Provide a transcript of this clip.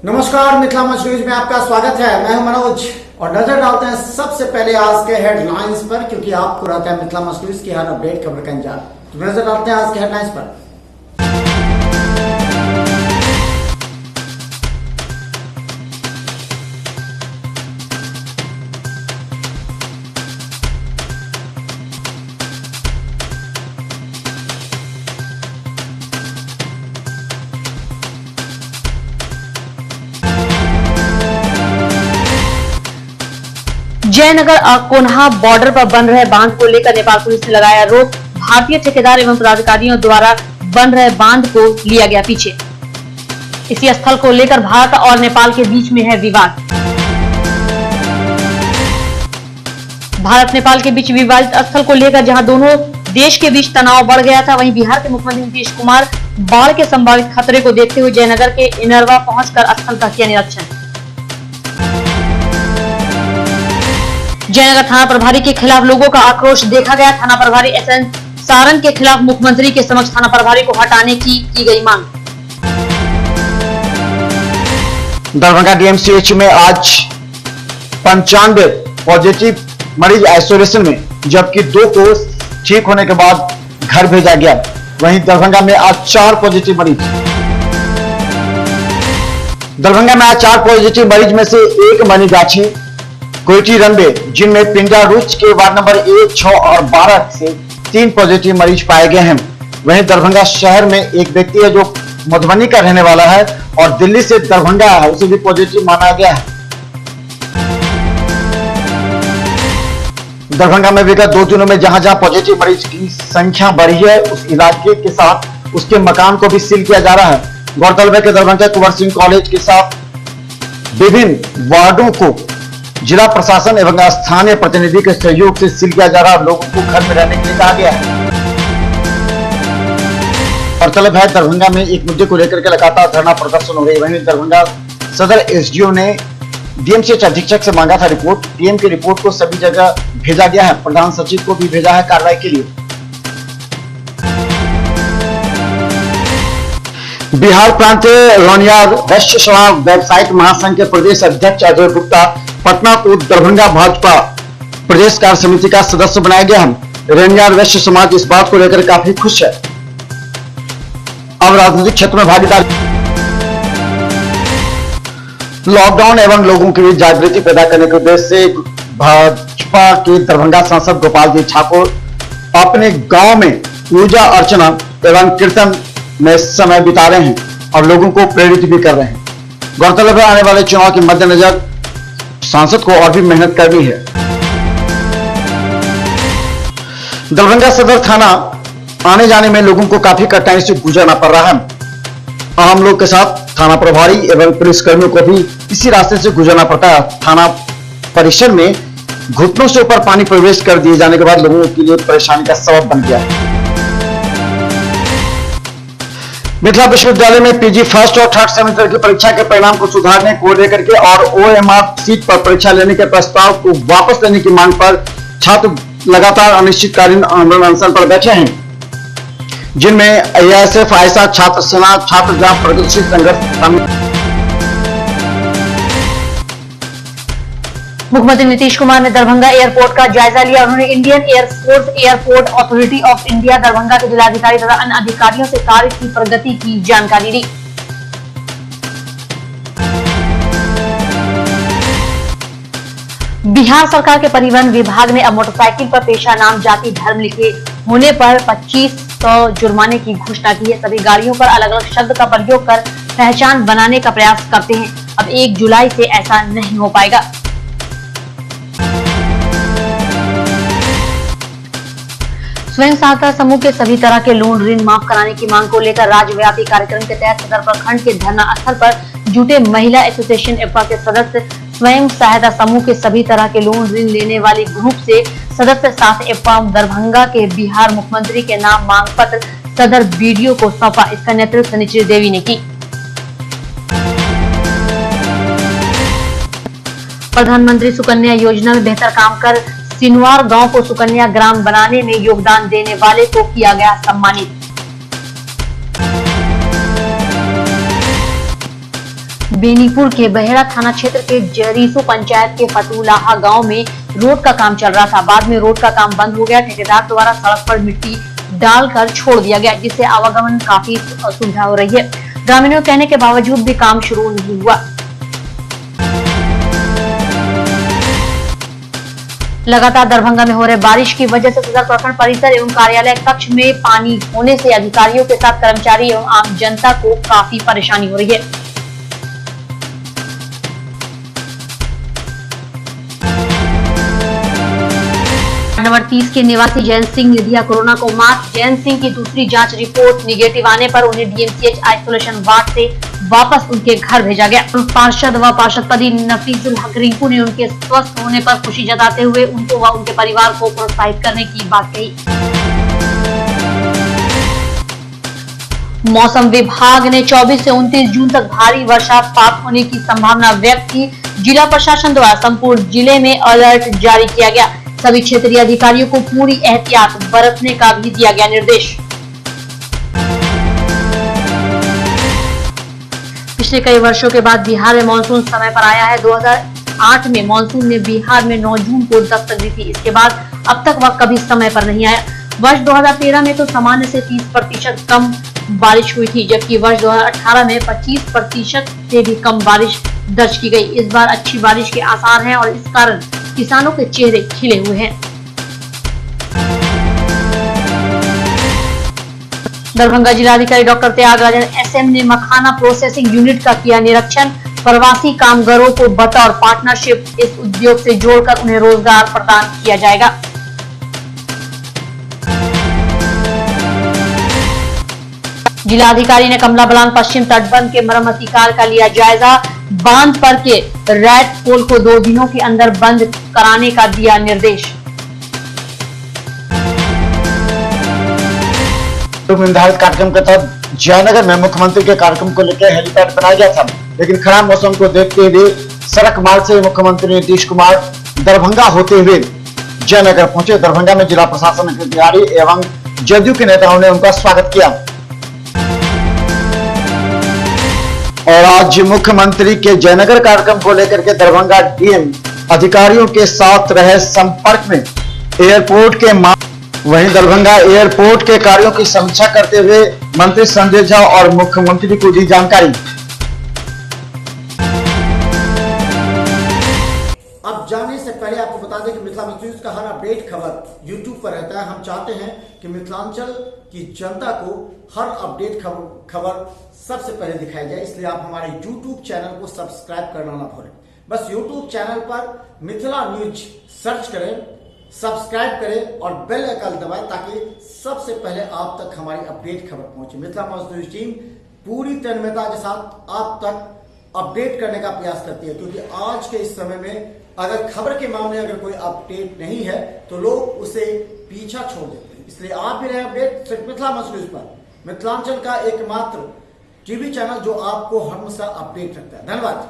नमस्कार, मिथिला मंच न्यूज में आपका स्वागत है। मैं हूं मनोज और नजर डालते हैं सबसे पहले आज के हेडलाइंस पर, क्योंकि आपको रहता है मिथिला मंच न्यूज की हर अपडेट खबर का इंतजार। तो नजर डालते हैं आज के हेडलाइंस पर। जयनगर कोन्हा बॉर्डर पर बन रहे बांध को लेकर नेपाल पुलिस ने लगाया रोक। भारतीय ठेकेदार एवं पदाधिकारियों द्वारा बन रहे बांध को लिया गया पीछे। इसी स्थल को लेकर भारत और नेपाल के बीच में है विवाद। भारत नेपाल के बीच विवादित स्थल को लेकर जहां दोनों देश के बीच तनाव बढ़ गया था, वहीं बिहार के मुख्यमंत्री नीतीश कुमार बाढ़ के संभावित खतरे को देखते हुए जयनगर के इनरवा पहुंचकर स्थल का किया निरीक्षण। जयनगर थाना प्रभारी के खिलाफ लोगों का आक्रोश देखा गया। थाना प्रभारी एसएन सारंग के खिलाफ मुख्यमंत्री के समक्ष थाना प्रभारी को हटाने की गई मांग। दरभंगा डीएमसीएच में आज 95 पॉजिटिव मरीज आइसोलेशन में, जबकि 2 को ठीक होने के बाद घर भेजा गया। वहीं दरभंगा में आज 4 पॉजिटिव मरीज। दरभंगा में आज 4 पॉजिटिव मरीज में से एक मनीगाछी कोयटी रनबे, जिनमें पिंडा रूच के वार्ड नंबर 1, 6 और 12 से 3 पॉजिटिव मरीज पाए गए हैं। वहीं दरभंगा शहर में एक व्यक्ति है जो मधुबनी का रहने वाला है और दिल्ली से दरभंगा है, उसे भी पॉजिटिव माना गया है। दरभंगा में विगत 2 दिनों में जहां जहां पॉजिटिव मरीज की संख्या बढ़ी है, उस इलाके के साथ उसके मकान को भी सील किया जा रहा है। गौरतलब है कि दरभंगा कुंवर सिंह कॉलेज के साथ विभिन्न वार्डों को जिला प्रशासन एवं स्थानीय प्रतिनिधि के सहयोग से सील किया जा रहा है। लोगों को घर में रहने के लिए कहा गया है। गौरतलब है दरभंगा में एक मुद्दे को लेकर के लगातार धरना प्रदर्शन हो रही है। वहीं दरभंगा सदर एसडीओ ने डीएमसीएच अधीक्षक से मांगा था रिपोर्ट। डीएम की रिपोर्ट को सभी जगह भेजा गया है। प्रधान सचिव को भी भेजा है कार्रवाई के लिए। बिहार प्रांत रनियार वैश्य सभा वेबसाइट महासंघ के प्रदेश अध्यक्ष अजय गुप्ता पटना को दरभंगा भाजपा प्रदेश कार्य समिति का सदस्य बनाया गया है। रनियार वैश्य समाज इस बात को लेकर काफी खुश है। अब राजनीतिक क्षेत्र में भागीदारी। लॉकडाउन एवं लोगों के बीच जागृति पैदा करने के उद्देश्य से भाजपा के दरभंगा सांसद गोपाल जी ठाकुर अपने गांव में पूजा अर्चना एवं कीर्तन में समय बिता रहे हैं और लोगों को प्रेरित भी कर रहे हैं। गौरतलब है आने वाले चुनाव के मद्देनजर सांसद को और भी मेहनत करनी है। दरभंगा सदर थाना आने जाने में लोगों को काफी कठिनाई से गुजरना पड़ रहा है। आम लोग के साथ थाना प्रभारी एवं पुलिसकर्मियों को भी इसी रास्ते से गुजरना पड़ता है। थाना परिसर में घुटनों से ऊपर पानी प्रवेश कर दिए जाने के बाद लोगों के लिए परेशानी का सबब बन गया है। मिथिला विश्वविद्यालय में पीजी फर्स्ट और थर्ड सेमेस्टर की परीक्षा के परिणाम को सुधारने को लेकर के और ओएमआर सीट पर परीक्षा लेने के प्रस्ताव को वापस लेने की मांग पर छात्र लगातार अनिश्चितकालीन आंदोलन अनशन पर बैठे हैं, जिनमें एएसएफ, आयशा, छात्र सेना, छात्रजाप प्रगतिशील संघर्ष। मुख्यमंत्री नीतीश कुमार ने दरभंगा एयरपोर्ट का जायजा लिया। उन्होंने Indian air force airport authority of India Darbhanga के जिलाधिकारी तथा अन्य अधिकारियों से कार्य की प्रगति की जानकारी दी। बिहार सरकार के परिवहन विभाग ने अब मोटरसाइकिल पर पेशा, नाम, जाति, धर्म लिखे होने पर 2500 जुर्माने की घोषणा की है। सभी गाड़ियों पर अलग अलग शब्द का प्रयोग कर पहचान बनाने का प्रयास करते हैं। अब 1 जुलाई से ऐसा नहीं हो पाएगा। स्वयं सहायता समूह के सभी तरह के लोन ऋण माफ कराने की मांग को लेकर राज्यव्यापी कार्यक्रम के तहत सदर प्रखंड के धरना स्थल पर जुटे महिला एसोसिएशन एप्पा के सदस्य स्वयं सहायता समूह के सभी तरह के लोन ऋण लेने वाले ग्रुप से सदस्य साथ एप्पा दरभंगा के बिहार मुख्यमंत्री के नाम मांग पत्र सदर बीडीओ को सौंपा। इसका नेतृत्व सनिचरी देवी ने की। प्रधानमंत्री सुकन्या योजना में बेहतर काम कर सिनवार गांव को सुकन्या ग्राम बनाने में योगदान देने वाले को किया गया सम्मानित। बेनीपुर के बहेड़ा थाना क्षेत्र के जरीसो पंचायत के फतुलाहा गांव में रोड का काम चल रहा था। बाद में रोड का काम बंद हो गया। ठेकेदार द्वारा सड़क पर मिट्टी डालकर छोड़ दिया गया, जिससे आवागमन काफी असुविधा हो रही है। ग्रामीणों के कहने के बावजूद भी काम शुरू नहीं हुआ। लगातार दरभंगा में हो रहे बारिश की वजह से सदर प्रखंड परिसर एवं कार्यालय कक्ष में पानी होने से अधिकारियों के साथ कर्मचारी एवं आम जनता को काफी परेशानी हो रही है। नंबर 30 के निवासी जैन सिंह निधिया कोरोना को मात। जैन सिंह की दूसरी जांच रिपोर्ट निगेटिव आने पर उन्हें डीएमसीएच आइसोलेशन वार्ड से वापस उनके घर भेजा गया। पार्षद व पार्षद पति नफीजुल हक रिंकू ने उनके स्वस्थ होने पर खुशी जताते हुए उनको व उनके परिवार को प्रोत्साहित करने की बात कही। मौसम विभाग ने 24 से 29 जून तक भारी वर्षापात होने की संभावना व्यक्त की। जिला प्रशासन द्वारा संपूर्ण जिले में अलर्ट जारी किया गया। सभी क्षेत्रीय अधिकारियों को पूरी एहतियात बरतने का भी दिया गया निर्देश। पिछले कई वर्षों के बाद बिहार में मानसून समय पर आया है। 2008 में मानसून ने बिहार में 9 जून को दस्तक दी थी। इसके बाद अब तक वह कभी समय पर नहीं आया। वर्ष 2013 में तो सामान्य से 30% कम बारिश हुई थी, जबकि वर्ष 2018 में 25% से भी कम बारिश दर्ज की गई। इस बार अच्छी बारिश के आसार हैं और इस कारण किसानों के चेहरे खिले हुए हैं। दरभंगा जिलाधिकारी डॉक्टर त्यागराजन एसएम ने मखाना प्रोसेसिंग यूनिट का किया निरीक्षण। प्रवासी कामगारों को बतौर पार्टनरशिप इस उद्योग से जोड़कर उन्हें रोजगार प्रदान किया जाएगा। जिलाधिकारी ने कमला बलान पश्चिम तटबंध के मरम्मती कार्य का लिया जायजा। बांध पर के रैट पोल को 2 दिनों के अंदर बंद कराने का दिया निर्देश। निर्धारित कार्यक्रम के तहत जयनगर में मुख्यमंत्री के कार्यक्रम को लेकर हेलीपैड बनाया गया था, लेकिन खराब मौसम को देखते हुए सड़क मार्ग से मुख्यमंत्री नीतीश कुमार दरभंगा होते हुए जयनगर पहुंचे। दरभंगा में जिला प्रशासन के अधिकारी एवं जदयू के नेताओं ने उनका स्वागत किया और आज मुख्यमंत्री के जयनगर कार्यक्रम को लेकर के दरभंगा डीएम अधिकारियों के साथ रहे संपर्क में। एयरपोर्ट के वहीं दरभंगा एयरपोर्ट के कार्यों की समीक्षा करते हुए मंत्री संजय झा और मुख्यमंत्री को दी जानकारी। अब जाने से पहले आपको बता दें कि मिथिला न्यूज का हर अपडेट खबर यूट्यूब पर रहता है। हम चाहते हैं कि मिथिलांचल की जनता को हर अपडेट खबर सबसे पहले दिखाई जाए, इसलिए आप हमारे यूट्यूब चैनल को सब्सक्राइब करना ना भूलें। बस यूट्यूब चैनल पर मिथिला न्यूज सर्च करें, सब्सक्राइब करें और बेल आइकन दबाएं ताकि सबसे पहले आप तक हमारी अपडेट खबर पहुंचे। मिथिला न्यूज टीम पूरी तन्मयता के साथ आप तक अपडेट करने का प्रयास करती है, क्योंकि आज के इस समय में अगर खबर के मामले अगर कोई अपडेट नहीं है तो लोग उसे पीछा छोड़ देते हैं। इसलिए आप भी रहे अपडेट सिर्फ मिथिला न्यूज पर, मिथिलांचल का एकमात्र टीवी चैनल जो आपको हमेशा अपडेट रखता है। धन्यवाद।